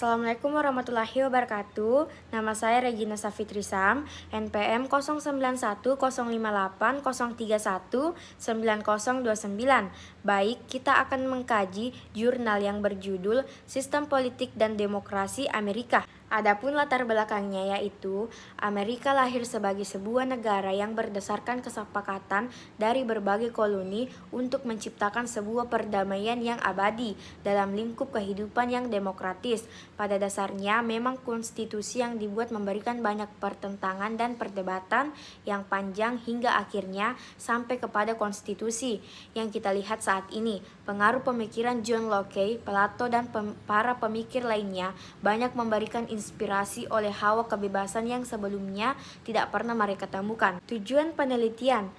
Assalamualaikum warahmatullahi wabarakatuh. Nama saya Regina Safitri Sam, NPM 09110803190029. Baik, kita akan mengkaji jurnal yang berjudul Sistem Politik dan Demokrasi Amerika. Adapun latar belakangnya yaitu Amerika lahir sebagai sebuah negara yang berdasarkan kesepakatan dari berbagai koloni untuk menciptakan sebuah perdamaian yang abadi dalam lingkup kehidupan yang demokratis. Pada dasarnya memang konstitusi yang dibuat memberikan banyak pertentangan dan perdebatan yang panjang hingga akhirnya sampai kepada konstitusi yang kita lihat saat ini. Pengaruh pemikiran John Locke, Plato, dan para pemikir lainnya banyak memberikan inspirasi oleh hawa kebebasan yang sebelumnya tidak pernah mereka temukan. Tujuan penelitian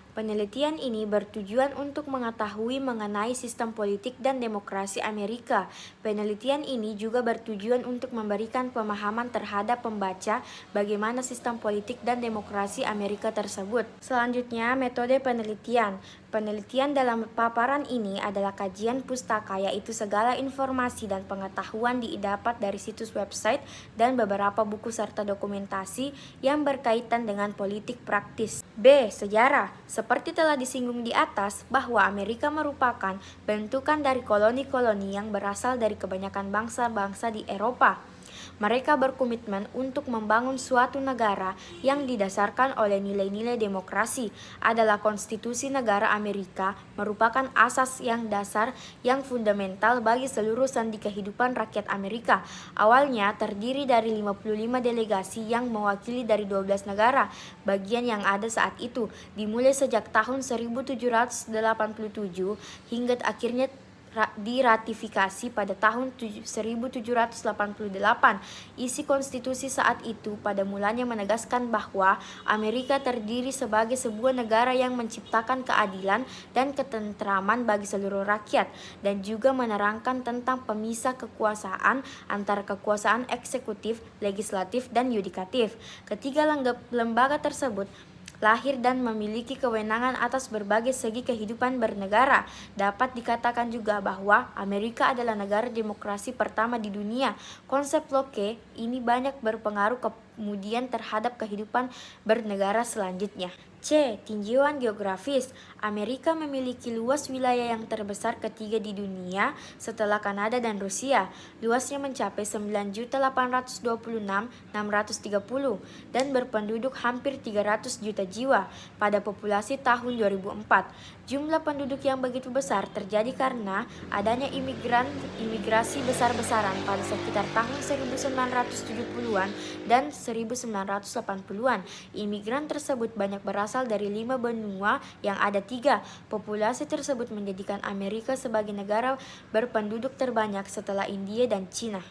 ini bertujuan untuk mengetahui mengenai sistem politik dan demokrasi Amerika. Penelitian ini juga bertujuan untuk memberikan pemahaman terhadap pembaca bagaimana sistem politik dan demokrasi Amerika tersebut. Selanjutnya, metode penelitian. Penelitian dalam paparan ini adalah kajian pustaka, yaitu segala informasi dan pengetahuan didapat dari situs website dan beberapa buku serta dokumentasi yang berkaitan dengan politik praktis. B. Sejarah. Seperti telah disinggung di atas, bahwa Amerika merupakan bentukan dari koloni-koloni yang berasal dari kebanyakan bangsa-bangsa di Eropa. Mereka berkomitmen untuk membangun suatu negara yang didasarkan oleh nilai-nilai demokrasi. Adalah konstitusi negara Amerika merupakan asas yang dasar yang fundamental bagi seluruh sendi kehidupan rakyat Amerika. Awalnya terdiri dari 55 delegasi yang mewakili dari 12 negara bagian yang ada saat itu, dimulai sejak tahun 1787 hingga akhirnya diratifikasi pada tahun 1788. Isi konstitusi saat itu pada mulanya menegaskan bahwa Amerika terdiri sebagai sebuah negara yang menciptakan keadilan dan ketentraman bagi seluruh rakyat, dan juga menerangkan tentang pemisah kekuasaan antara kekuasaan eksekutif, legislatif, dan yudikatif. Ketiga lembaga tersebut lahir dan memiliki kewenangan atas berbagai segi kehidupan bernegara. Dapat dikatakan juga bahwa Amerika adalah negara demokrasi pertama di dunia. Konsep Locke ini banyak berpengaruh kemudian terhadap kehidupan bernegara selanjutnya. C. Tinjauan geografis. Amerika memiliki luas wilayah yang terbesar ketiga di dunia setelah Kanada dan Rusia. Luasnya mencapai 9.826.630 dan berpenduduk hampir 300 juta jiwa pada populasi tahun 2004. Jumlah penduduk yang begitu besar terjadi karena adanya imigrasi besar-besaran pada sekitar tahun 1970-an dan 1980-an. Imigran tersebut banyak berasal dari 5 benua yang ada 3. Populasi tersebut menjadikan Amerika sebagai negara berpenduduk terbanyak setelah India dan Cina.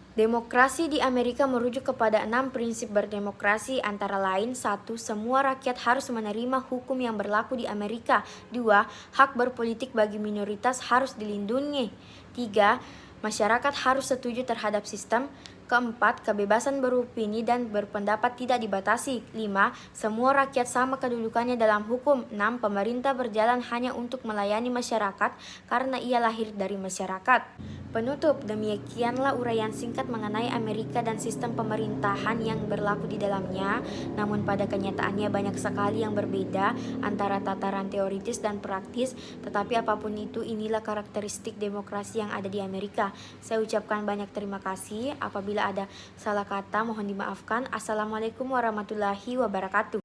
Demokrasi di Amerika merujuk kepada 6 prinsip berdemokrasi, antara lain: 1. Semua rakyat harus menerima hukum yang berlaku di Amerika. 2. Hak berpolitik bagi minoritas harus dilindungi. 3. Masyarakat harus setuju terhadap sistem. 4. Kebebasan beropini dan berpendapat tidak dibatasi. 5. Semua rakyat sama kedudukannya dalam hukum. 6. Pemerintah berjalan hanya untuk melayani masyarakat karena ia lahir dari masyarakat. Penutup, demikianlah uraian singkat mengenai Amerika dan sistem pemerintahan yang berlaku di dalamnya. Namun pada kenyataannya banyak sekali yang berbeda antara tataran teoritis dan praktis. Tetapi apapun itu, inilah karakteristik demokrasi yang ada di Amerika. Saya ucapkan banyak terima kasih. Apabila ada salah kata mohon dimaafkan. Assalamualaikum warahmatullahi wabarakatuh.